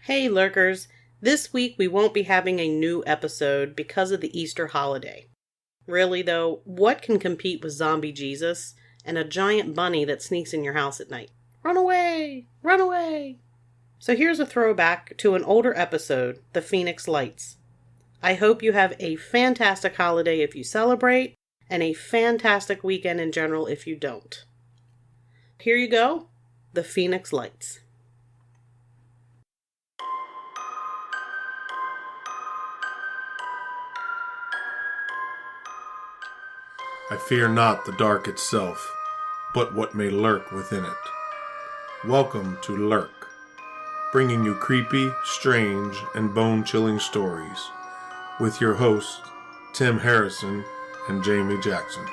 Hey Lurkers, this week we won't be having a new episode because of the Easter holiday. Really though, what can compete with Zombie Jesus and a giant bunny that sneaks in your house at night? Run away! Run away! So here's a throwback to an older episode, The Phoenix Lights. I hope you have a fantastic holiday if you celebrate, and a fantastic weekend in general if you don't. Here you go, The Phoenix Lights. I fear not the dark itself, but what may lurk within it. Welcome to Lurk, bringing you creepy, strange, and bone-chilling stories, with your hosts, Tim Harrison and Jamie Jackson.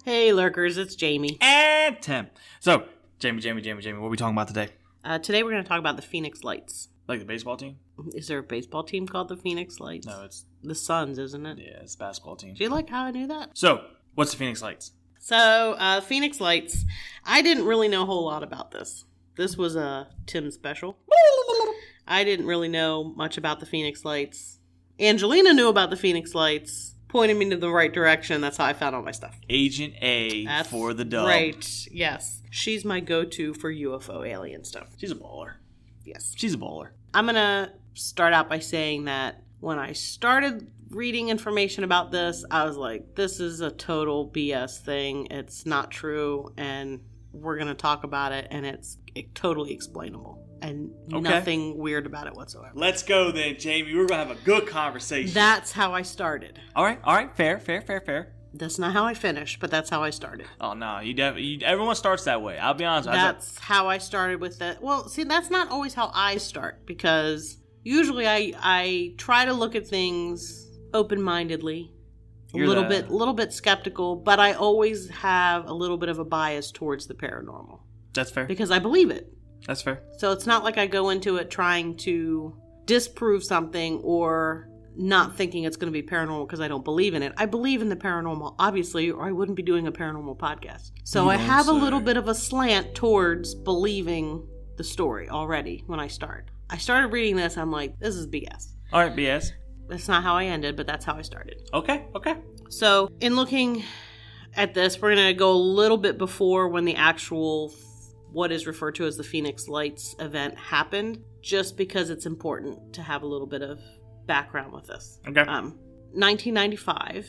Hey Lurkers, it's Jamie. And Tim. So, Jamie, what are we talking about today? Today we're going to talk about the Phoenix Lights. Like the baseball team? Is there a baseball team called the Phoenix Lights? No, it's... the Suns, isn't it? Yeah, it's a basketball team. Do you like how I knew that? So, what's the Phoenix Lights? So, Phoenix Lights, I didn't really know a whole lot about this. This was a Tim special. I didn't really know much about the Phoenix Lights. Angelina knew about the Phoenix Lights. Pointed me in the right direction. That's how I found all my stuff. Agent A for the dub. Right, yes. She's my go-to for UFO alien stuff. She's a baller. Yes. She's a baller. I'm going to start out by saying that when I started reading information about this, I was like, this is a total BS thing. It's not true, and we're going to talk about it, and it's totally explainable. And nothing weird about it whatsoever. Let's go then, Jamie. We're going to have a good conversation. That's how I started. All right. Fair. That's not how I finished, but that's how I started. Oh, no. Everyone starts that way. I'll be honest. That's how I started with that. Well, see, that's not always how I start, because usually I try to look at things open-mindedly, a little bit skeptical, but I always have a little bit of a bias towards the paranormal. That's fair. Because I believe it. That's fair. So it's not like I go into it trying to disprove something or not thinking it's going to be paranormal because I don't believe in it. I believe in the paranormal, obviously, or I wouldn't be doing a paranormal podcast. So I have a little bit of a slant towards believing the story already when I start. I started reading this, I'm like, this is BS. All right, BS. That's not how I ended, but that's how I started. Okay. So in looking at this, we're going to go a little bit before when the actual what is referred to as the Phoenix Lights event happened, just because it's important to have a little bit of background with this. Okay. 1995.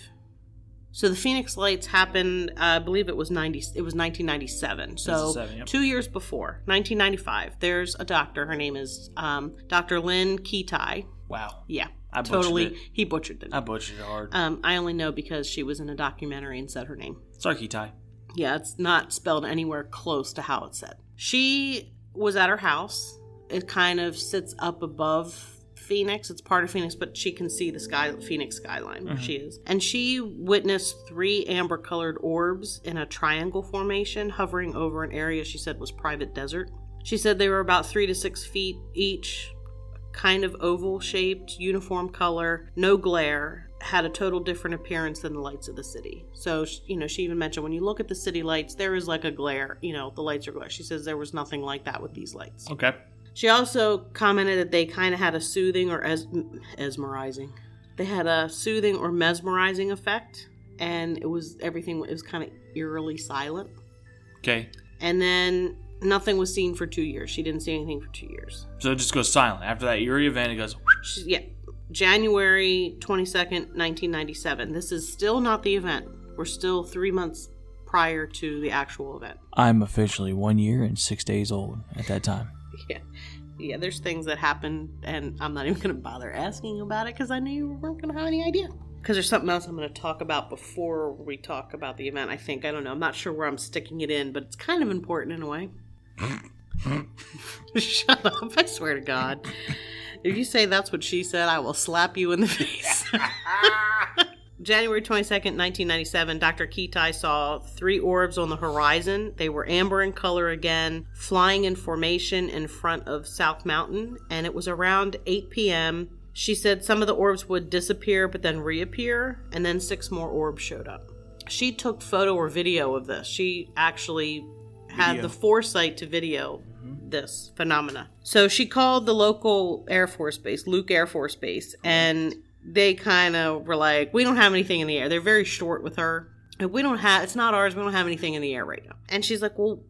So the Phoenix Lights happened, I believe it was 1997. So 2 years before, 1995. There's a doctor. Her name is Dr. Lynn Ketai. Wow. Yeah. I butchered it. He butchered it. I butchered it hard. I only know because she was in a documentary and said her name. Sorry, Ketai. Yeah, it's not spelled anywhere close to how it's said. She was at her house. It kind of sits up above Phoenix. It's part of Phoenix, but she can see the Phoenix skyline where she is. And she witnessed 3 amber-colored orbs in a triangle formation hovering over an area she said was private desert. She said they were about 3 to 6 feet each, kind of oval-shaped, uniform color, no glare, had a total different appearance than the lights of the city. So, she even mentioned when you look at the city lights, there is like a glare. The lights are glare. She says there was nothing like that with these lights. Okay. She also commented that they kind of had a soothing or mesmerizing. They had a soothing or mesmerizing effect, and everything was kind of eerily silent. Okay. And then nothing was seen for 2 years. She didn't see anything for 2 years. So it just goes silent. After that eerie event, it goes... Yeah. January 22nd, 1997. This is still not the event. We're still 3 months prior to the actual event. I'm officially 1 year and 6 days old at that time. Yeah, there's things that happen, and I'm not even going to bother asking about it because I knew you weren't going to have any idea. Because there's something else I'm going to talk about before we talk about the event, I think. I don't know. I'm not sure where I'm sticking it in, but it's kind of important in a way. Shut up. I swear to God. If you say that's what she said, I will slap you in the face. January 22nd, 1997, Dr. Ketai saw 3 orbs on the horizon. They were amber in color again, flying in formation in front of South Mountain, and it was around 8 p.m. She said some of the orbs would disappear but then reappear, and then 6 more orbs showed up. She took photo or video of this. She actually had the foresight to video this phenomena. So she called the local Air Force Base, Luke Air Force Base, and they kind of were like, we don't have anything in the air. They're very short with her. It's not ours. We don't have anything in the air right now. And she's like, well,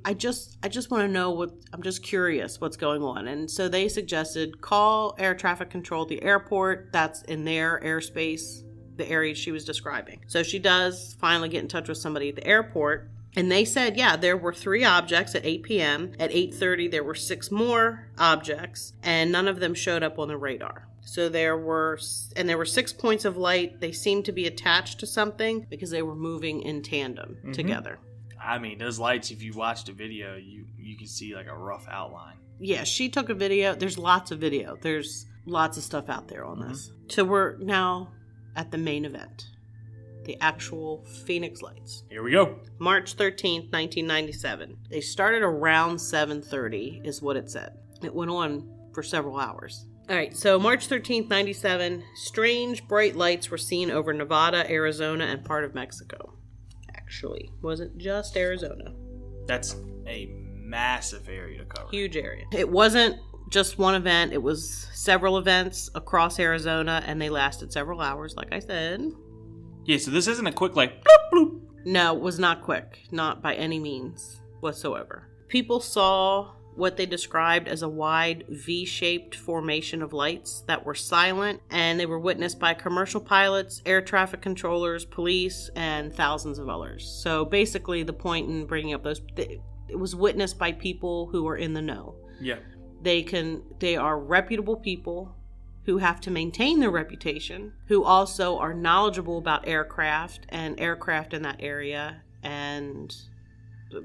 I just want to know I'm just curious what's going on. And so they suggested call air traffic control at the airport. That's in their airspace, the area she was describing. So she does finally get in touch with somebody at the airport. And they said, yeah, there were 3 objects at 8 p.m. At 8:30, there were 6 more objects, and none of them showed up on the radar. So there were 6 points of light. They seemed to be attached to something because they were moving in tandem together. I mean, those lights, if you watch the video, you can see like a rough outline. Yeah, she took a video. There's lots of video. There's lots of stuff out there on this. So we're now at the main event. The actual Phoenix Lights. Here we go. March 13th, 1997. They started around 7:30 is what it said. It went on for several hours. All right, so March 13th, 97, strange bright lights were seen over Nevada, Arizona, and part of Mexico. Actually, wasn't just Arizona. That's a massive area to cover. Huge area. It wasn't just one event. It was several events across Arizona, and they lasted several hours, like I said. Yeah, so this isn't a quick like bloop, bloop. No, it was not quick. Not by any means whatsoever. People saw what they described as a wide V-shaped formation of lights that were silent, and they were witnessed by commercial pilots, air traffic controllers, police, and thousands of others. So basically the point in bringing up those, it was witnessed by people who were in the know. Yeah. They are reputable people who have to maintain their reputation, who also are knowledgeable about aircraft in that area, and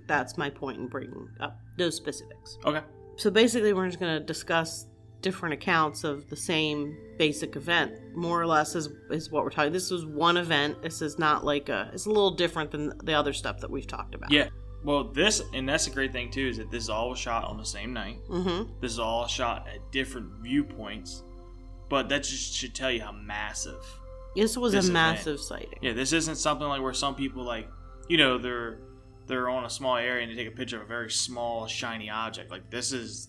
that's my point in bringing up those specifics. Okay. So basically, we're just going to discuss different accounts of the same basic event, more or less is what we're talking. This was one event. This is not like it's a little different than the other stuff that we've talked about. Yeah. Well, that's a great thing, too, is that this all was shot on the same night. Mm-hmm. This is all shot at different viewpoints. But that just should tell you how massive this was a massive sighting. Yeah, this isn't something like where some people they're on a small area and they take a picture of a very small, shiny object. Like, this is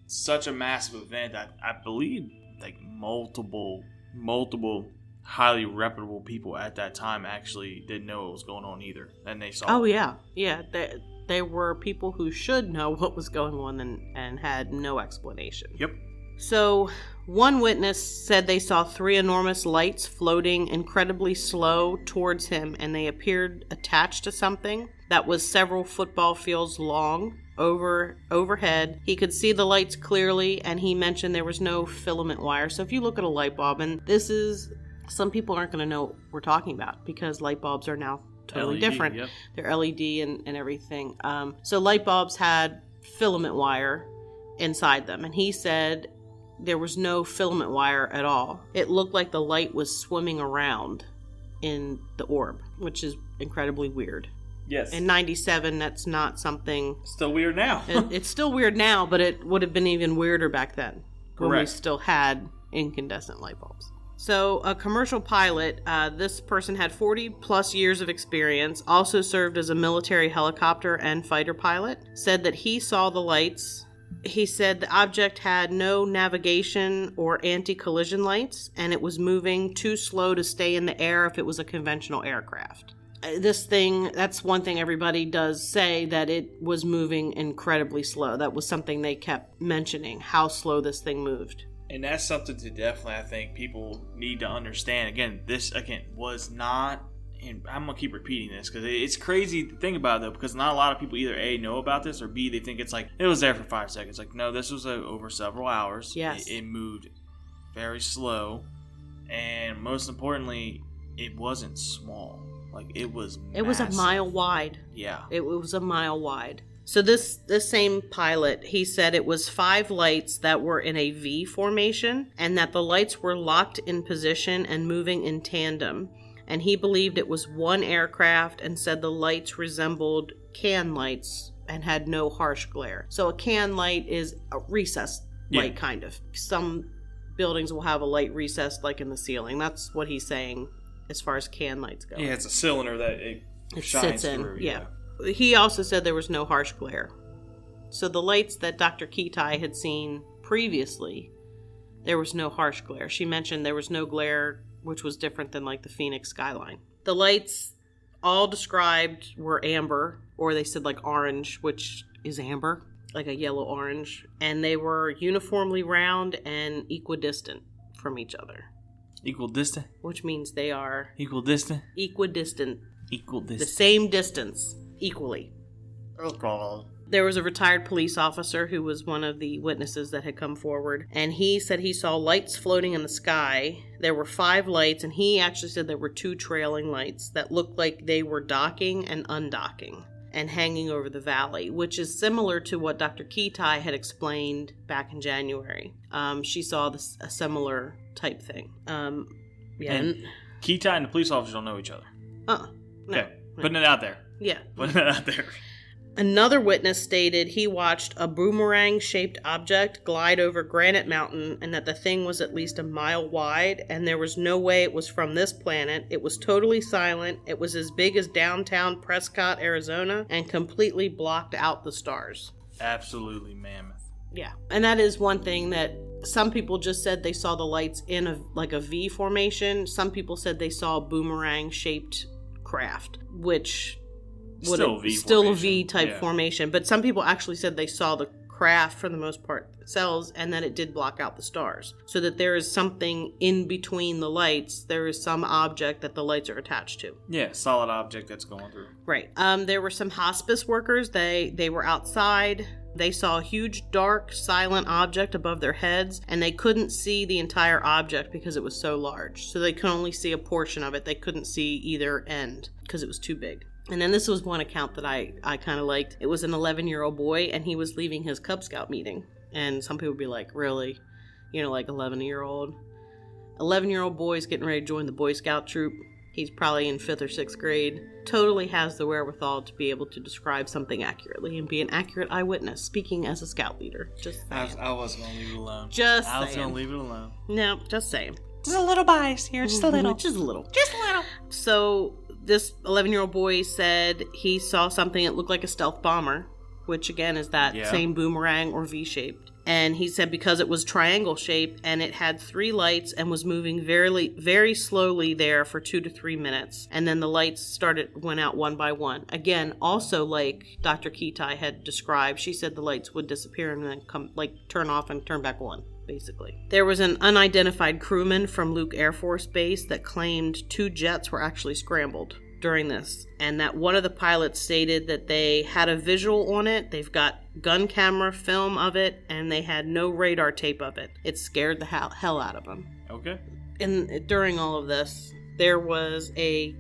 such a massive event that I believe like multiple highly reputable people at that time actually didn't know what was going on either. And they saw it. Yeah. They were people who should know what was going on and had no explanation. Yep. So, one witness said they saw 3 enormous lights floating incredibly slow towards him, and they appeared attached to something that was several football fields long overhead. He could see the lights clearly, and he mentioned there was no filament wire. So if you look at a light bulb, and some people aren't going to know what we're talking about because light bulbs are now totally LED, different. Yep. They're LED and everything. So light bulbs had filament wire inside them, and he said there was no filament wire at all. It looked like the light was swimming around in the orb, which is incredibly weird. Yes. In 97, that's not something... Still weird now. It's still weird now, but it would have been even weirder back then. Correct. When we still had incandescent light bulbs. So, a commercial pilot, this person had 40 plus years of experience, also served as a military helicopter and fighter pilot, said that he saw the lights. He said the object had no navigation or anti-collision lights, and it was moving too slow to stay in the air if it was a conventional aircraft. That's one thing everybody does say, that it was moving incredibly slow. That was something they kept mentioning, how slow this thing moved. And that's something to definitely, I think, people need to understand. Again, this, was not, and I'm going to keep repeating this because it's crazy to think about it, though, because not a lot of people either A, know about this, or B, they think it's like, it was there for 5 seconds. Like, no, this was over several hours. Yes. It moved very slow, and most importantly, it wasn't small. Like, it was massive. It was a mile wide. Yeah. It was a mile wide. So this same pilot, he said it was 5 lights that were in a V formation, and that the lights were locked in position and moving in tandem. And he believed it was one aircraft, and said the lights resembled can lights and had no harsh glare. So a can light is a recessed light, kind of. Some buildings will have a light recessed like in the ceiling. That's what he's saying as far as can lights go. Yeah, it's a cylinder that it shines sits in. through. Yeah. He also said there was no harsh glare. So the lights that Dr. Kitai had seen previously, there was no harsh glare. She mentioned there was no glare, which was different than like the Phoenix skyline. The lights all described were amber, or they said like orange, which is amber, like a yellow orange. And they were uniformly round and equidistant from each other. Equidistant? Which means they are... Equidistant? Equidistant. Equidistant. The same distance, equally. Okay. There was a retired police officer who was one of the witnesses that had come forward, and he said he saw lights floating in the sky. There were 5 lights, and he actually said there were 2 trailing lights that looked like they were docking and undocking and hanging over the valley, which is similar to what Dr. Kitai had explained back in January. She saw a similar type thing. Yeah. And Kitai and the police officer don't know each other. No. Okay. Putting it out there. Yeah. Putting it out there. Another witness stated he watched a boomerang-shaped object glide over Granite Mountain and that the thing was at least a mile wide and there was no way it was from this planet. It was totally silent. It was as big as downtown Prescott, Arizona, and completely blocked out the stars. Absolutely mammoth. Yeah. And that is one thing that some people just said they saw the lights in a V formation. Some people said they saw a boomerang-shaped craft, which... Still a V type formation, but some people actually said they saw the craft for the most part themselves and that it did block out the stars, so that there is something in between the lights. There is some object that the lights are attached to. Yeah, solid object that's going through. Right. There were some hospice workers. They were outside. They saw a huge, dark, silent object above their heads, and they couldn't see the entire object because it was so large. So they could only see a portion of it. They couldn't see either end because it was too big. And then this was one account that I kind of liked. It was an 11-year-old boy, and he was leaving his Cub Scout meeting. And some people would be like, really? Like 11-year-old? 11-year-old boy's getting ready to join the Boy Scout troop. He's probably in 5th or 6th grade. Totally has the wherewithal to be able to describe something accurately and be an accurate eyewitness, speaking as a scout leader. Just saying. I was going to leave it alone. I was going to leave it alone. No, just saying. Just a little bias here, just a little. Just a little. Just a little. So this 11-year-old boy said he saw something that looked like a stealth bomber, which again is that same boomerang or V-shaped. And he said because it was triangle shaped and it had 3 lights and was moving very, very slowly there for 2 to 3 minutes. And then the lights went out one by one. Again, also like Dr. Kitai had described, she said the lights would disappear and then turn off and turn back on. Basically. There was an unidentified crewman from Luke Air Force Base that claimed 2 jets were actually scrambled during this, and that one of the pilots stated that they had a visual on it, they've got gun camera film of it, and they had no radar tape of it. It scared the hell out of them. Okay. And during all of this, there was a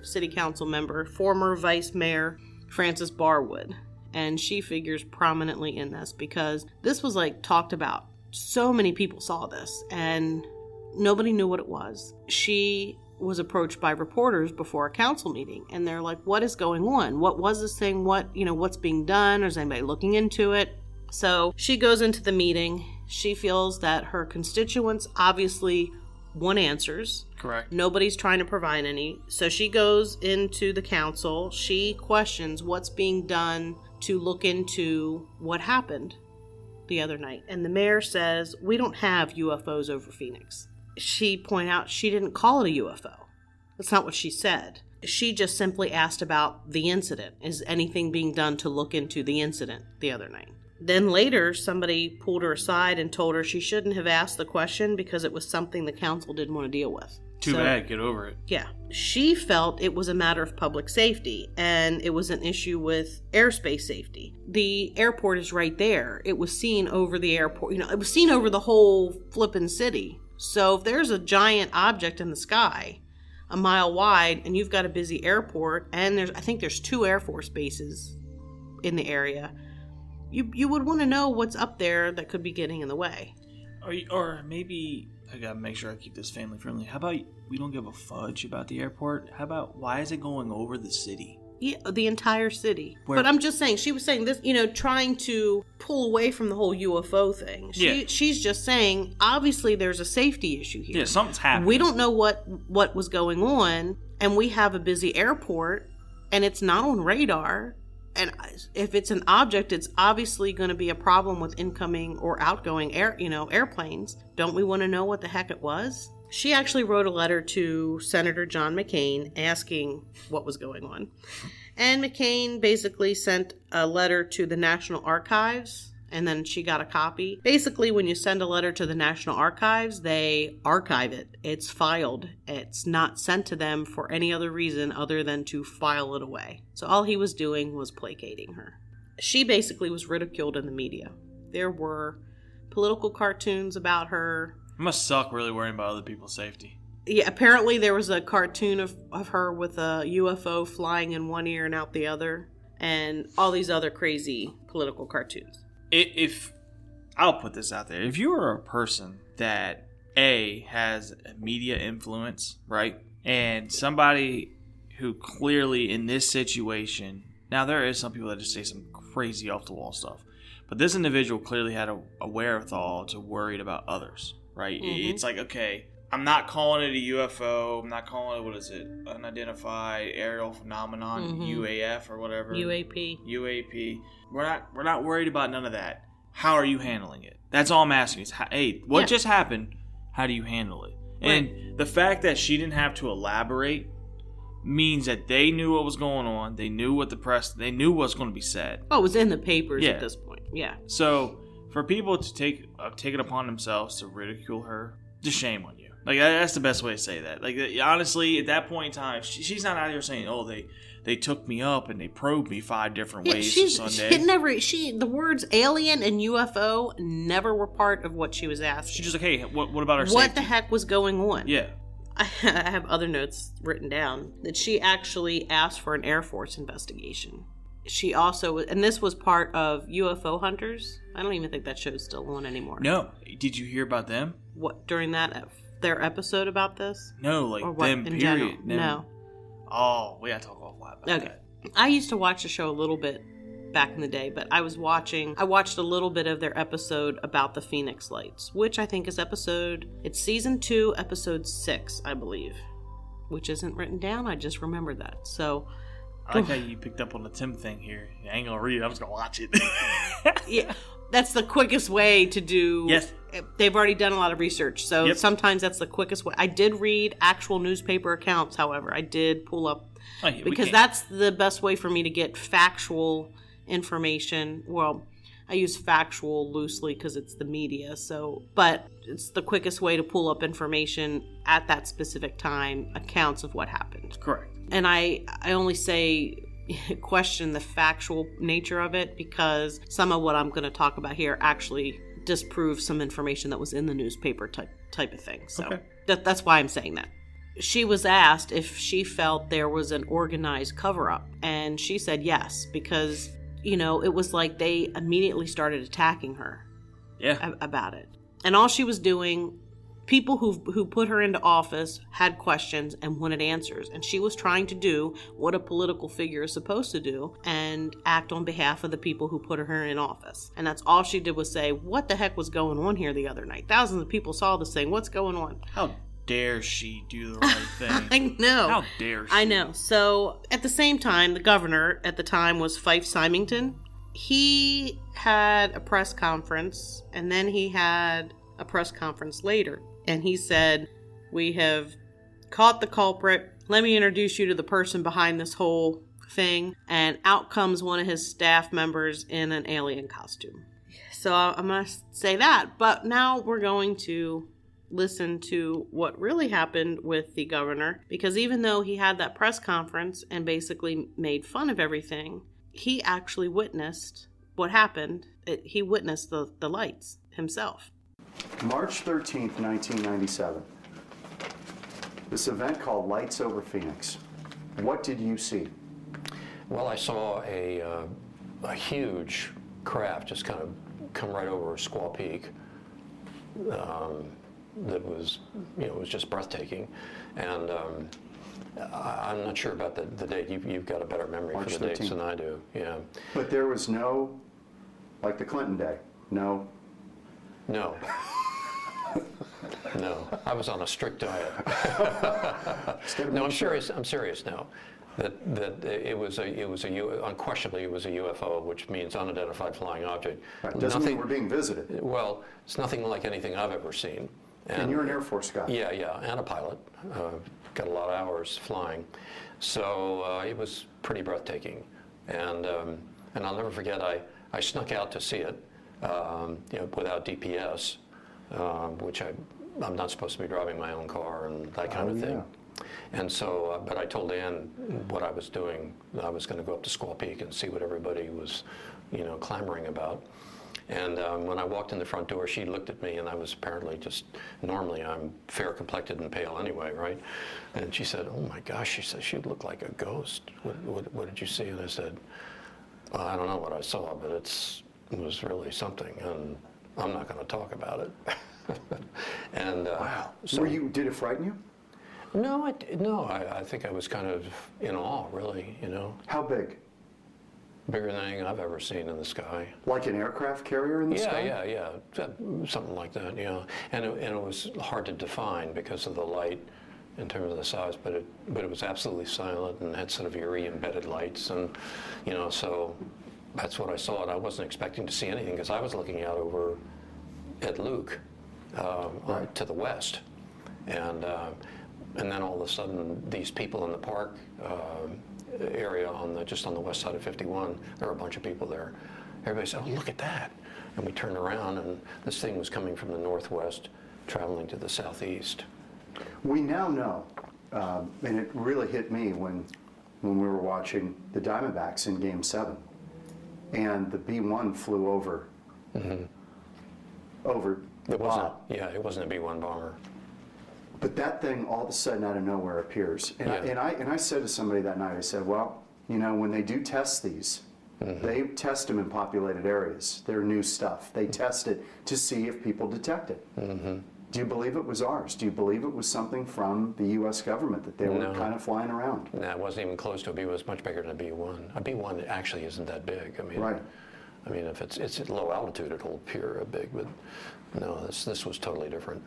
city council member, former Vice Mayor Frances Barwood. And she figures prominently in this because this was talked about. So many people saw this and nobody knew what it was. She was approached by reporters before a council meeting and they're like, what is going on? What was this thing? What's being done? Or is anybody looking into it? So she goes into the meeting. She feels that her constituents obviously want answers. Correct. Nobody's trying to provide any. So she goes into the council. She questions what's being done to look into what happened the other night. And the mayor says, we don't have UFOs over Phoenix. She pointed out she didn't call it a UFO. That's not what she said. She just simply asked about the incident. Is anything being done to look into the incident the other night? Then later, somebody pulled her aside and told her she shouldn't have asked the question because it was something the council didn't want to deal with. Too bad, get over it. Yeah. She felt it was a matter of public safety, and it was an issue with airspace safety. The airport is right there. It was seen over the airport. It was seen over the whole flippin' city. So if there's a giant object in the sky, a mile wide, and you've got a busy airport, and I think there's 2 Air Force bases in the area, you would want to know what's up there that could be getting in the way. Or maybe... I gotta make sure I keep this family friendly. How about we don't give a fudge about the airport? How about why is it going over the city? Yeah, the entire city. Where- But I'm just saying, she was saying this, trying to pull away from the whole UFO thing. She's just saying, obviously there's a safety issue here. Yeah, something's happening. We don't know what was going on, and we have a busy airport, and it's not on radar. And if it's an object, it's obviously going to be a problem with incoming or outgoing airplanes. Don't we want to know what the heck it was? She actually wrote a letter to Senator John McCain asking what was going on. And McCain basically sent a letter to the National Archives, and then she got a copy. Basically, when you send a letter to the National Archives, they archive it. It's filed. It's not sent to them for any other reason other than to file it away. So all he was doing was placating her. She basically was ridiculed in the media. There were political cartoons about her. It must suck really worrying about other people's safety. Yeah, apparently there was a cartoon of her with a UFO flying in one ear and out the other, and all these other crazy political cartoons. If I'll put this out there, if you are a person that has a media influence, right, and somebody who clearly in this situation, now there is some people that just say some crazy off the wall stuff, but this individual clearly had a wherewithal to worry about others, right? Mm-hmm. It's like, okay, I'm not calling it a UFO. I'm not calling it, what is it? Unidentified aerial phenomenon, UAF or whatever. UAP. We're not worried about none of that. How are you handling it? That's all I'm asking. Is, hey, what just happened? How do you handle it? Right. And the fact that she didn't have to elaborate means that they knew what was going on. They knew what they knew what's going to be said. Oh, it was in the papers at this point. Yeah. So for people to take it upon themselves to ridicule her, just shame on you. Like, that's the best way to say that. Like, honestly, at that point in time, she's not out here saying, "Oh, they took me up and they probed me 5 different ways on Sunday." The words alien and UFO never were part of what she was asked. She's just like, "Hey, what about our safety? What the heck was going on?" Yeah. I have other notes written down that she actually asked for an Air Force investigation. She also, and this was part of UFO Hunters. I don't even think that show's still on anymore. No. Did you hear about them? What, during their episode about this? No, like them, in period. No. Oh, we gotta talk offline about that. I used to watch the show a little bit back in the day, but I watched a little bit of their episode about the Phoenix Lights, which I think is it's season 2, episode 6, I believe, which isn't written down. I just remembered that. So I like how you picked up on the Tim thing here. I ain't gonna read it. I'm just gonna watch it. Yeah, that's the quickest way to do. Yes. They've already done a lot of research, so sometimes that's the quickest way. I did read actual newspaper accounts, however. I did pull up, because that's the best way for me to get factual information. Well, I use factual loosely because it's the media, but it's the quickest way to pull up information at that specific time, accounts of what happened. Correct. And I only say question the factual nature of it because some of what I'm going to talk about here actually disproves some information that was in the newspaper type of thing. So that's why I'm saying that. She was asked if she felt there was an organized cover-up, and she said yes, because, it was like they immediately started attacking her about it. And all she was doing, people who put her into office had questions and wanted answers, and she was trying to do what a political figure is supposed to do and act on behalf of the people who put her in office. And that's all she did was say, what the heck was going on here the other night? Thousands of people saw this thing. What's going on? How dare she do the right thing? I know. How dare she? I know. So at the same time, the governor at the time was Fife Symington. He had a press conference, and then he had a press conference later. And he said, we have caught the culprit. Let me introduce you to the person behind this whole thing. And out comes one of his staff members in an alien costume. So I'm going to say that. But now we're going to listen to what really happened with the governor. Because even though he had that press conference and basically made fun of everything, he actually witnessed what happened. He witnessed the lights himself. March 13th, 1997. This event called Lights Over Phoenix. What did you see? Well, I saw a huge craft just kind of come right over Squaw Peak. That was, it was just breathtaking. And I'm not sure about the date. You've got a better memory March for the dates 13th. than I do. Yeah. But there was no, like the Clinton day, no. No. No. I was on a strict diet. No, I'm serious. I'm serious now. That unquestionably it was a UFO, which means unidentified flying object. Right. Doesn't mean we're being visited. Well, it's nothing like anything I've ever seen. And you're an Air Force guy. Yeah, and a pilot. Got a lot of hours flying. So it was pretty breathtaking. And I'll never forget, I snuck out to see it, without DPS, which I'm not supposed to be driving my own car and that kind of thing. Yeah. And so, but I told Ann what I was doing. I was going to go up to Squaw Peak and see what everybody was, clamoring about. And when I walked in the front door, she looked at me, and I was apparently normally I'm fair complected and pale anyway, right? And she said, "Oh my gosh," she said, "she looked like a ghost. What did you see?" And I said, "Well, I don't know what I saw, but it was really something, and I'm not going to talk about it." And Wow. so, Did it frighten you? No, I think I was kind of in awe, really, How big? Bigger than anything I've ever seen in the sky. Like an aircraft carrier in the sky? Yeah. Something like that, yeah. And it was hard to define because of the light in terms of the size, but it was absolutely silent and had sort of eerie embedded lights, and so that's what I saw. And I wasn't expecting to see anything because I was looking out over at Luke to the west, and then all of a sudden these people in the park area just on the west side of 51, there were a bunch of people there. Everybody said, "Oh, look at that." And we turned around, and this thing was coming from the northwest, traveling to the southeast. We now know, and it really hit me when we were watching the Diamondbacks in Game 7, and the B-1 flew over the lot. It wasn't a B-1 bomber. But that thing all of a sudden out of nowhere appears. And, I said to somebody that night, I said, well, when they do test these, they test them in populated areas. They're new stuff. They test it to see if people detect it. Do you believe it was ours? Do you believe it was something from the U.S. government that they were kind of flying around? No, it wasn't even close to a B. It was much bigger than a B-1. A B-1 actually isn't that big. Right. I mean, if it's at low altitude, it'll appear big, but no, this was totally different.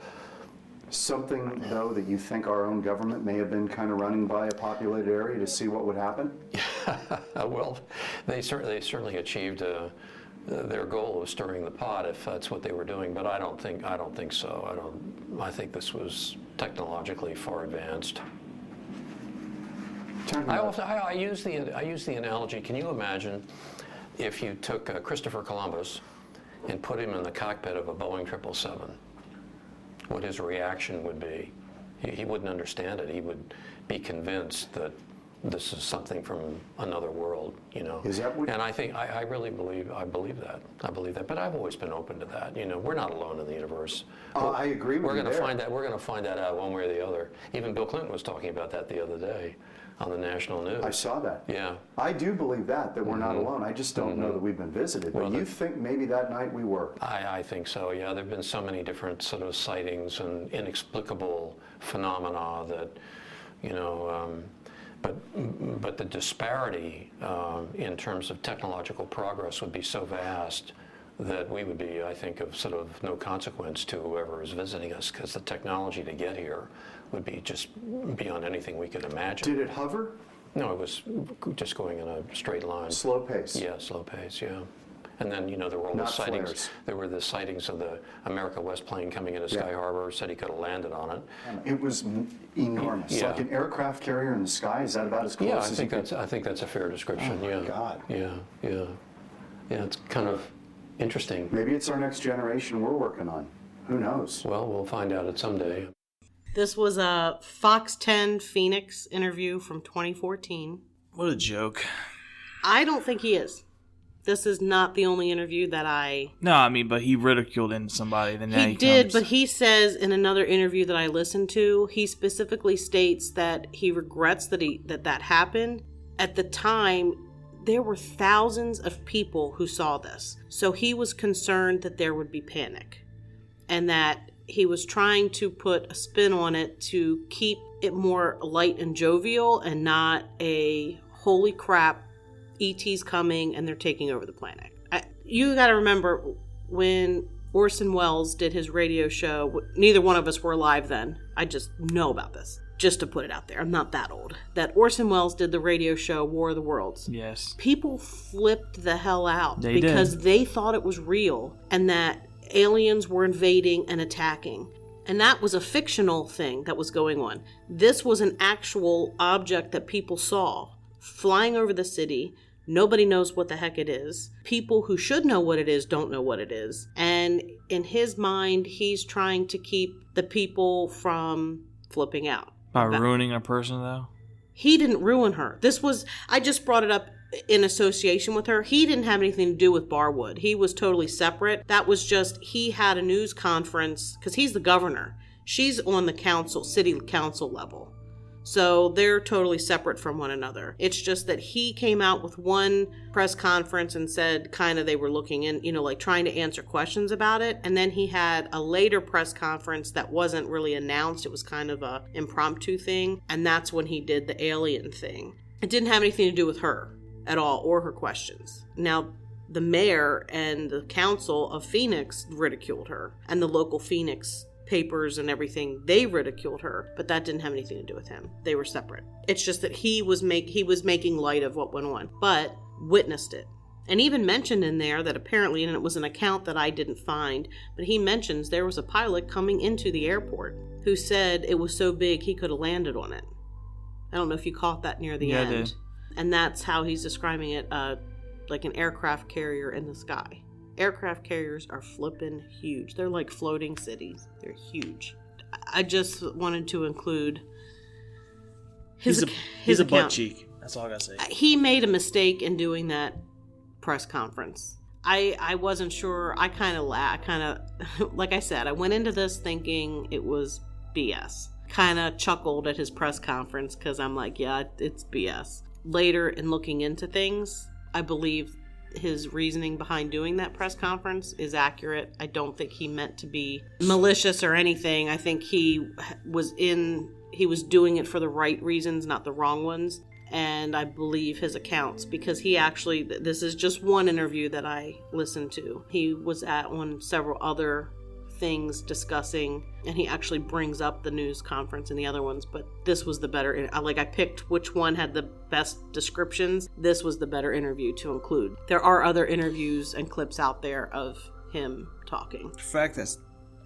Something, though, that you think our own government may have been kind of running by a populated area to see what would happen? Well, they certainly achieved their goal of stirring the pot, if that's what they were doing. But I don't think so. I think this was technologically far advanced. I use the analogy. Can you imagine if you took Christopher Columbus and put him in the cockpit of a Boeing 777? What his reaction would be? He wouldn't understand it. He would be convinced that this is something from another world, Is that what? And I think I really believe that. I believe that. But I've always been open to that. We're not alone in the universe. I agree with you. We're going to find that out one way or the other. Even Bill Clinton was talking about that the other day on the national news. I saw that. Yeah. I do believe that we're not alone. I just don't know that we've been visited. But you think maybe that night we were? I think so, yeah. There have been so many different sort of sightings and inexplicable phenomena that, but the disparity in terms of technological progress would be so vast that we would be, I think, of sort of no consequence to whoever is visiting us, because the technology to get here would be just beyond anything we could imagine. Did it hover? No, it was just going in a straight line. Slow pace? Yeah, slow pace, yeah. And then, there were all the Not sightings. flares. There were the sightings of the America West plane coming into Sky Harbor, said he could have landed on it. It was enormous. Yeah. Like an aircraft carrier in the sky? Is that about as close Yeah, as you could? I think that's a fair description, Oh, my yeah. God. Yeah. Yeah, it's kind of interesting. Maybe it's our next generation we're working on. Who knows? Well, we'll find out it someday. This was a Fox 10 Phoenix interview from 2014. What a joke. I don't think he is. This is not the only interview that No, I mean, but he ridiculed in somebody. Then now he did, but he says in another interview that I listened to, he specifically states that he regrets that happened. At the time, there were thousands of people who saw this. So he was concerned that there would be panic and that he was trying to put a spin on it to keep it more light and jovial and not a holy crap, ET's coming and they're taking over the planet. You got to remember when Orson Welles did his radio show, neither one of us were alive then. I just know about this. Just to put it out there, I'm not that old. That Orson Welles did the radio show War of the Worlds. Yes. People flipped the hell out They because did. they thought it was real and that aliens were invading and attacking. And that was a fictional thing that was going on. This was an actual object that people saw flying over the city. Nobody knows what the heck it is. People who should know what it is don't know what it is. And in his mind, he's trying to keep the people from flipping out. By ruining a person, though? He didn't ruin her. I just brought it up in association with her. He didn't have anything to do with Barwood. He was totally separate. That was just, he had a news conference, because he's the governor. She's on the city council level. So they're totally separate from one another. It's just that he came out with one press conference and said kind of they were looking in, like trying to answer questions about it. And then he had a later press conference that wasn't really announced. It was kind of a impromptu thing. And that's when he did the alien thing. It didn't have anything to do with her at all or her questions. Now, the mayor and the council of Phoenix ridiculed her, and the local Phoenix papers and everything, they ridiculed her, but that didn't have anything to do with him. They were separate. It's just that he was making light of what went on, but witnessed it. And even mentioned in there that apparently, and it was an account that I didn't find, but he mentions there was a pilot coming into the airport who said it was so big he could have landed on it. I don't know if you caught that near the end. I did. And that's how he's describing it, like an aircraft carrier in the sky. Aircraft carriers are flippin' huge. They're like floating cities. They're huge. I just wanted to include his He's a account. butt cheek. That's all I gotta say. He made a mistake in doing that press conference. I wasn't sure. I kind of like I said, I went into this thinking it was BS. Kind of chuckled at his press conference because I'm like, yeah, it's BS. Later, in looking into things, I believe his reasoning behind doing that press conference is accurate. I don't think he meant to be malicious or anything. I think he was doing it for the right reasons, not the wrong ones. And I believe his accounts because this is just one interview that I listened to. He was on several other things discussing, and he actually brings up the news conference and the other ones, but this was the better, I picked which one had the best descriptions. This was the better interview to include. There are other interviews and clips out there of him talking. The fact that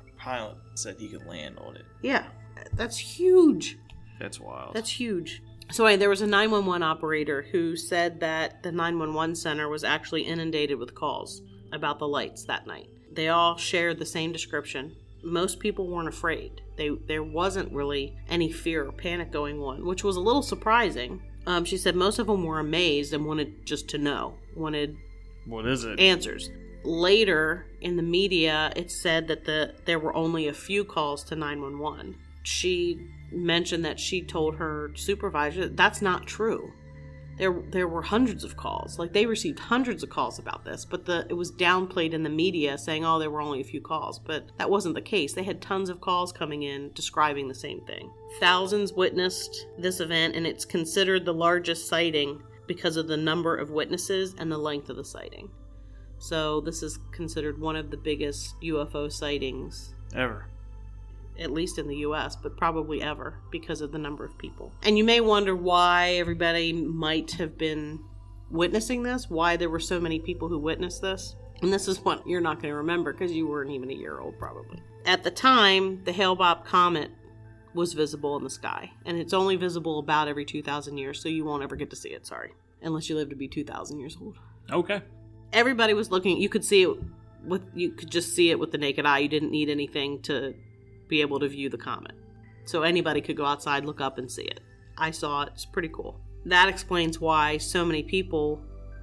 the pilot said he could land on it. Yeah, that's huge. That's wild. That's huge. So anyway, there was a 911 operator who said that the 911 center was actually inundated with calls about the lights that night. They all shared the same description. Most people weren't afraid. There wasn't really any fear or panic going on, which was a little surprising. She said most of them were amazed and wanted just to know, wanted what is it? Answers. Later in the media, it said that there were only a few calls to 911. She mentioned that she told her supervisor that's not true. There were hundreds of calls. Like, they received hundreds of calls about this, but it was downplayed in the media saying, oh, there were only a few calls. But that wasn't the case. They had tons of calls coming in describing the same thing. Thousands witnessed this event, and it's considered the largest sighting because of the number of witnesses and the length of the sighting. So this is considered one of the biggest UFO sightings ever. At least in the U.S., but probably ever, because of the number of people. And you may wonder why everybody might have been witnessing this, why there were so many people who witnessed this. And this is what you're not going to remember, because you weren't even a year old, probably. At the time, the Hale-Bopp comet was visible in the sky, and it's only visible about every 2,000 years, so you won't ever get to see it, sorry. Unless you live to be 2,000 years old. Okay. Everybody was looking, you could just see it with the naked eye. You didn't need anything to be able to view the comet. So anybody could go outside, look up and see it. I saw it. It's pretty cool. That explains why so many people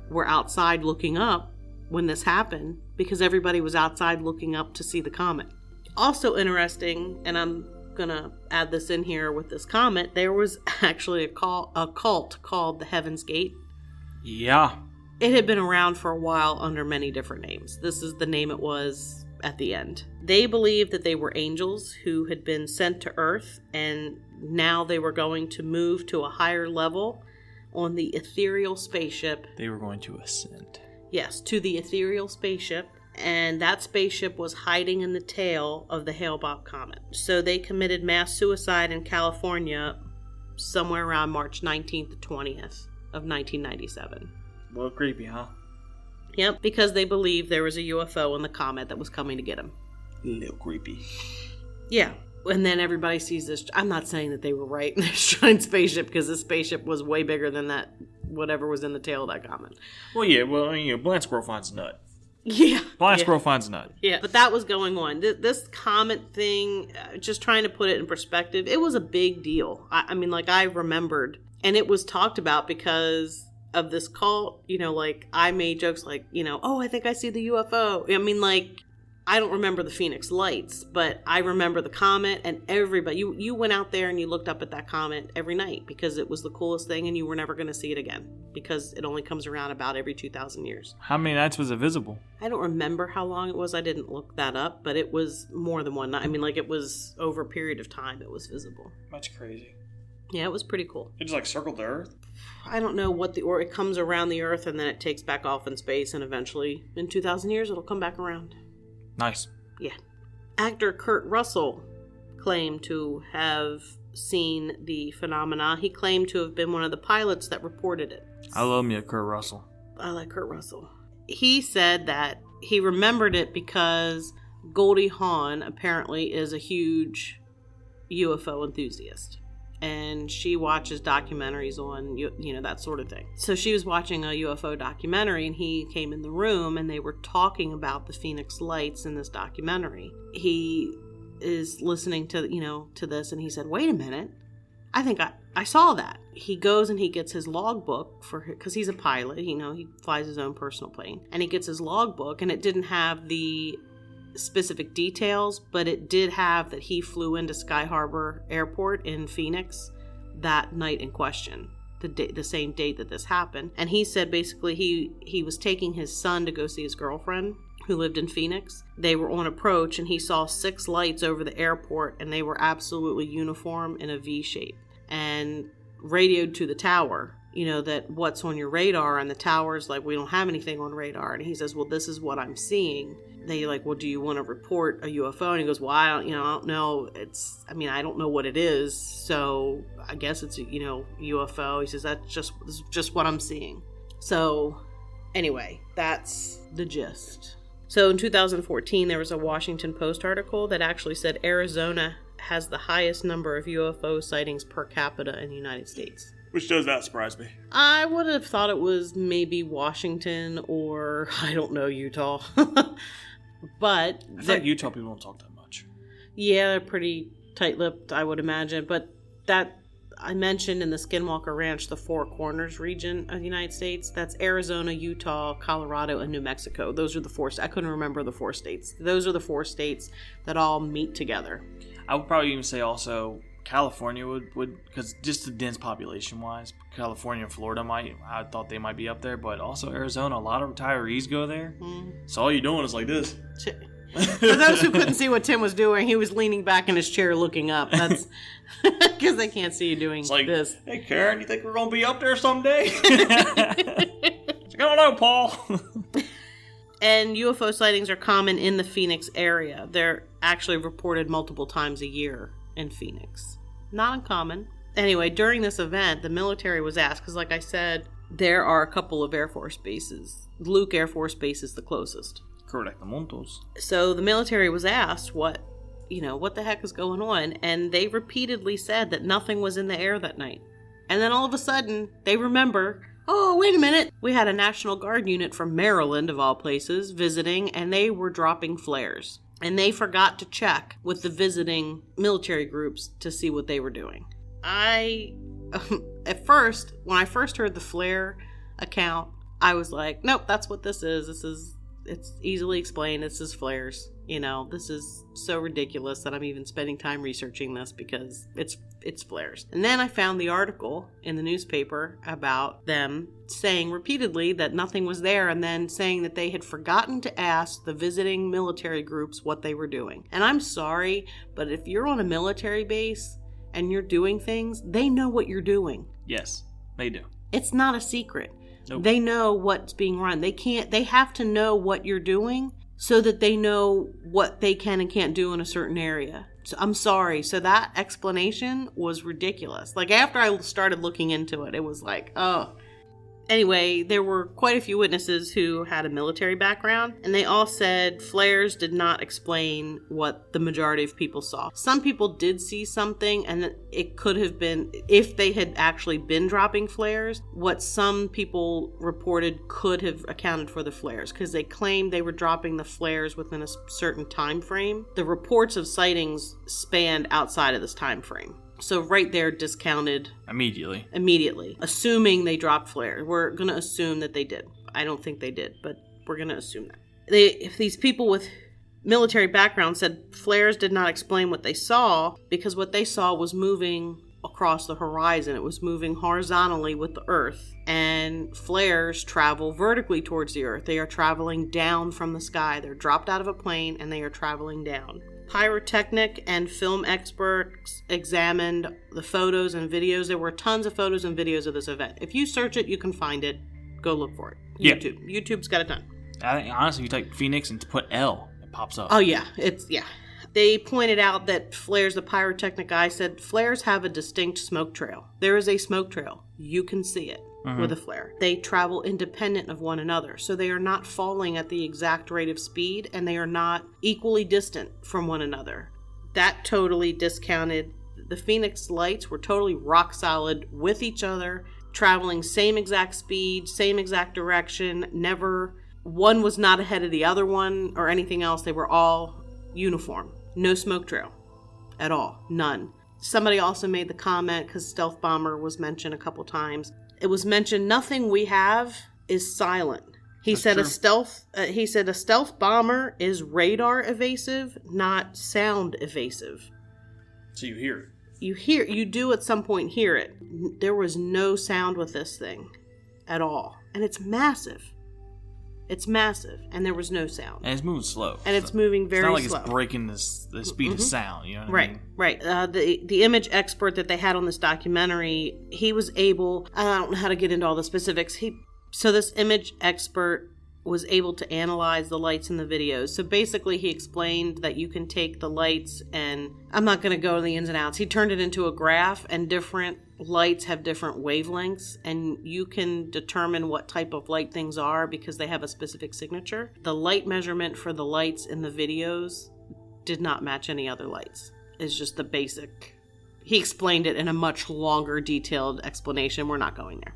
were outside looking up when this happened, because everybody was outside looking up to see the comet. Also interesting, and I'm gonna add this in here with this comet, there was actually a cult called the Heaven's Gate. Yeah. It had been around for a while under many different names. This is the name it was at the end. They believed that they were angels who had been sent to Earth, and now they were going to move to a higher level on the ethereal spaceship. They were going to ascend. Yes, to the ethereal spaceship. And that spaceship was hiding in the tail of the Hale-Bopp comet. So they committed mass suicide in California somewhere around March 19th to 20th of 1997. A little creepy, huh? Yep, because they believed there was a UFO in the comet that was coming to get them. A little creepy. Yeah, and then everybody sees this. I'm not saying that they were right in this giant spaceship, because this spaceship was way bigger than that, whatever was in the tail of that comet. Well, yeah, blind squirrel finds a nut. Yeah. Blind squirrel finds a nut. Yeah, but that was going on. This comet thing, just trying to put it in perspective, it was a big deal. I mean, like, I remembered, and it was talked about because of this cult. Like, I made jokes like, oh, I think I see the UFO. I mean, like, I don't remember the Phoenix Lights, but I remember the comet, and everybody, you went out there and you looked up at that comet every night because it was the coolest thing, and you were never going to see it again because it only comes around about every 2,000 years. How many nights was it visible? I don't remember how long it was. I didn't look that up, but it was more than one night. I mean, like, it was over a period of time it was visible. That's crazy. Yeah, it was pretty cool. It just, like, circled the Earth? I don't know what or it comes around the Earth and then it takes back off in space, and eventually in 2,000 years it'll come back around. Nice. Yeah. Actor Kurt Russell claimed to have seen the phenomena. He claimed to have been one of the pilots that reported it. I love me a Kurt Russell. I like Kurt Russell. He said that he remembered it because Goldie Hawn apparently is a huge UFO enthusiast. And she watches documentaries on, that sort of thing. So she was watching a UFO documentary, and he came in the room, and they were talking about the Phoenix Lights in this documentary. He is listening to, to this, and he said, wait a minute, I think I saw that. He goes and he gets his logbook because he's a pilot, he flies his own personal plane. And he gets his logbook, and it didn't have the specific details, but it did have that he flew into Sky Harbor Airport in Phoenix that night in question, the same date that this happened. And he said basically he was taking his son to go see his girlfriend who lived in Phoenix. They were on approach, and he saw 6 lights over the airport, and they were absolutely uniform in a V shape, and radioed to the tower, that what's on your radar, and the tower's like, we don't have anything on radar. And he says, well, this is what I'm seeing. They like, well, do you want to report a UFO? And he goes, well, I don't know. I don't know what it is. So I guess it's a, UFO. He says, this is just what I'm seeing. So anyway, that's the gist. So in 2014, there was a Washington Post article that actually said Arizona has the highest number of UFO sightings per capita in the United States. Which does not surprise me. I would have thought it was maybe Washington or, I don't know, Utah. But I feel like Utah people don't talk that much. Yeah, they're pretty tight-lipped, I would imagine. But that I mentioned in the Skinwalker Ranch, the Four Corners region of the United States. That's Arizona, Utah, Colorado, and New Mexico. Those are the 4. I couldn't remember the 4 states. Those are the 4 states that all meet together. I would probably even say also California would because just the dense population wise, California and Florida I thought they might be up there, but also Arizona, a lot of retirees go there. So all you're doing is like this. For those who couldn't see what Tim was doing, he was leaning back in his chair looking up. That's because they can't see you doing this. Hey Karen, you think we're gonna be up there someday? I don't know, Paul. And UFO sightings are common in the Phoenix area. They're actually reported multiple times a year in Phoenix. Not uncommon. Anyway, during this event, the military was asked, because like I said, there are a couple of Air Force bases. Luke Air Force Base is the closest. Correct. Montos. So the military was asked what the heck is going on, and they repeatedly said that nothing was in the air that night. And then all of a sudden, they remember, oh, wait a minute, we had a National Guard unit from Maryland, of all places, visiting, and they were dropping flares. And they forgot to check with the visiting military groups to see what they were doing. At first, when I first heard the flare account, I was like, nope, that's what this is. It's easily explained. This is flares. This is so ridiculous that I'm even spending time researching this because it's flares. And then I found the article in the newspaper about them saying repeatedly that nothing was there, and then saying that they had forgotten to ask the visiting military groups what they were doing. And I'm sorry, but if you're on a military base and you're doing things, they know what you're doing. Yes, they do. It's not a secret. Nope. They know what's being run. They have to know what you're doing so that they know what they can and can't do in a certain area. So I'm sorry. So that explanation was ridiculous. Like, after I started looking into it, it was like, oh. Anyway, there were quite a few witnesses who had a military background, and they all said flares did not explain what the majority of people saw. Some people did see something, and it could have been, if they had actually been dropping flares, what some people reported could have accounted for the flares, because they claimed they were dropping the flares within a certain time frame. The reports of sightings spanned outside of this time frame. So right there, discounted immediately, assuming they dropped flares. We're going to assume that they did. I don't think they did, but we're going to assume that. If these people with military backgrounds said flares did not explain what they saw, because what they saw was moving across the horizon. It was moving horizontally with the Earth, and flares travel vertically towards the Earth. They are traveling down from the sky. They're dropped out of a plane, and they are traveling down. Pyrotechnic and film experts examined the photos and videos. There were tons of photos and videos of this event. If you search it, you can find it. Go look for it. Yeah. YouTube's got a ton. I think, honestly, if you type Phoenix and put L, it pops up. Oh, yeah. They pointed out that flares, the pyrotechnic guy said, flares have a distinct smoke trail. There is a smoke trail. You can see it. With a flare. They travel independent of one another, so they are not falling at the exact rate of speed, and they are not equally distant from one another. That totally discounted. The Phoenix lights were totally rock solid with each other, traveling same exact speed, same exact direction. Never, one was not ahead of the other one or anything else. They were all uniform. No smoke trail at all. None. Somebody also made the comment, because stealth bomber was mentioned a couple times. It was mentioned nothing we have is silent. He said a stealth bomber is radar evasive, not sound evasive. So you hear it. You do at some point hear it. There was no sound with this thing at all. And it's massive. And there was no sound. And it's moving slow. And it's moving very slow. It's not like it's breaking the speed of sound, you know what I mean? Right. The image expert that they had on this documentary, he was able, I don't know how to get into all the specifics. So this image expert was able to analyze the lights in the videos. So basically he explained that you can take the lights, and I'm not going to go into the ins and outs. He turned it into a graph, and different lights have different wavelengths, and you can determine what type of light things are because they have a specific signature. The light measurement for the lights in the videos did not match any other lights. It's just the basic. He explained it in a much longer, detailed explanation. We're not going there.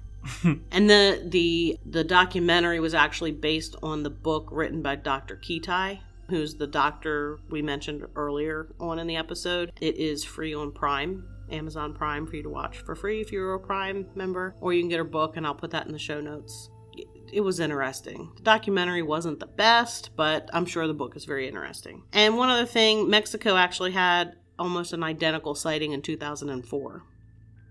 And the documentary was actually based on the book written by Dr. Kitai, who's the doctor we mentioned earlier on in the episode. It is free on Prime, Amazon Prime, for you to watch for free if you're a Prime member, or you can get her book, and I'll put that in the show notes. It was interesting. The documentary wasn't the best, but I'm sure the book is very interesting. And one other thing, Mexico actually had almost an identical sighting in 2004.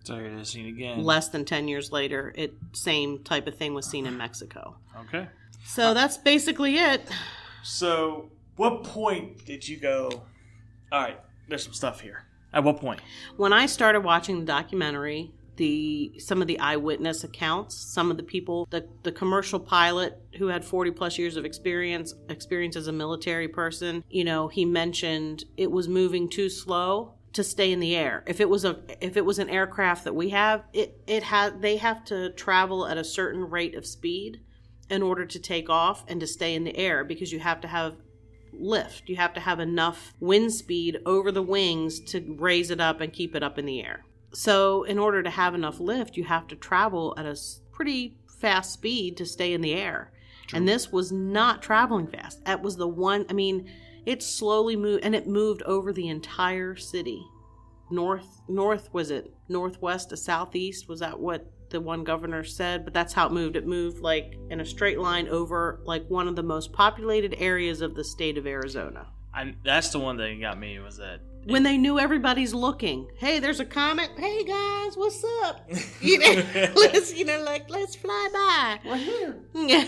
So you're just seeing again. Less than 10 years later, same type of thing was seen in Mexico. Okay. So that's basically it. So what point did you go, all right, there's some stuff here? At what point? When I started watching the documentary, some of the eyewitness accounts, some of the people, the commercial pilot who had 40 plus years of experience as a military person, he mentioned it was moving too slow to stay in the air. If it was an aircraft that we have, they have to travel at a certain rate of speed in order to take off and to stay in the air, because you have to have lift. You have to have enough wind speed over the wings to raise it up and keep it up in the air. So in order to have enough lift, you have to travel at a pretty fast speed to stay in the air. True. And this was not traveling fast. That was the one, it slowly moved, and it moved over the entire city. Northwest to southeast, was that what the one governor said? But that's how it moved. It moved like in a straight line over like one of the most populated areas of the state of Arizona. That's the one that got me was that when they knew everybody's looking. Hey, there's a comet. Hey guys, what's up? Let's fly by. we're here. Yeah,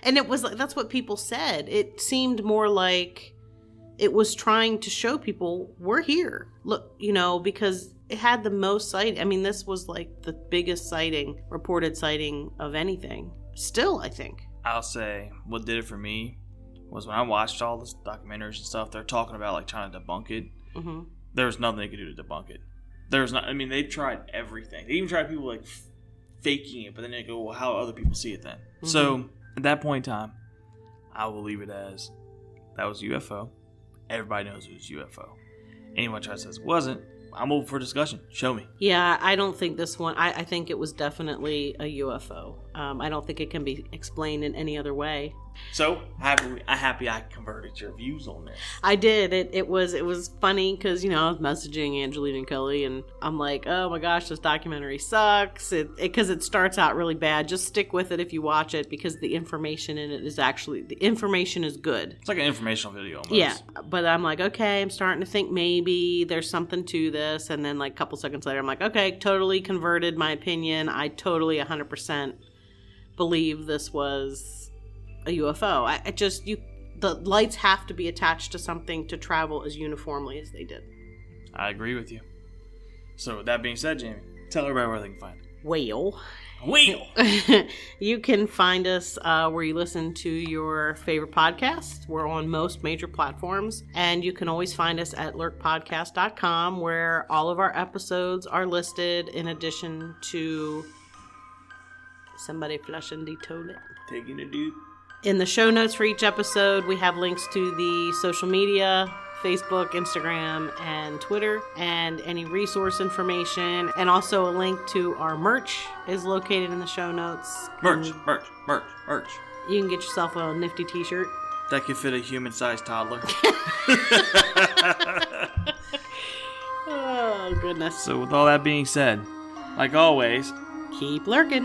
and it was like that's what people said. It seemed more like it was trying to show people we're here. Look, because it had the most sight. I mean, this was like the biggest reported sighting of anything. Still, I think. I'll say what did it for me was when I watched all this documentaries and stuff. They're talking about like trying to debunk it. Mm-hmm. There was nothing they could do to debunk it. There's not. I mean, they've tried everything. They even tried people like faking it, but then they go, "Well, how other people see it then?" Mm-hmm. So at that point in time, I will leave it as that was UFO. Everybody knows it was UFO. Anyone tries to say it wasn't, I'm open for discussion. Show me. Yeah, I don't think this one. I think it was definitely a UFO. I don't think it can be explained in any other way. So happy I converted your views on this. I did. It was funny because I was messaging Angelina and Kelly, and I'm like, oh my gosh, this documentary sucks. Because it starts out really bad. Just stick with it if you watch it because the information in it is the information is good. It's like an informational video almost. Yeah, but I'm like, okay, I'm starting to think maybe there's something to this, and then like a couple seconds later, I'm like, okay, totally converted my opinion. I totally 100% believe this was a UFO. The lights have to be attached to something to travel as uniformly as they did. I agree with you. So with that being said, Jamie, tell everybody where they can find it. Well, you can find us where you listen to your favorite podcast. We're on most major platforms, and you can always find us at lurkpodcast.com, where all of our episodes are listed in addition to somebody flushing the toilet. Taking a dupe. In the show notes for each episode, we have links to the social media, Facebook, Instagram, and Twitter, and any resource information, and also a link to our merch is located in the show notes. Merch. You can get yourself a nifty t-shirt. That could fit a human-sized toddler. Oh, goodness. So with all that being said, like always, keep lurking.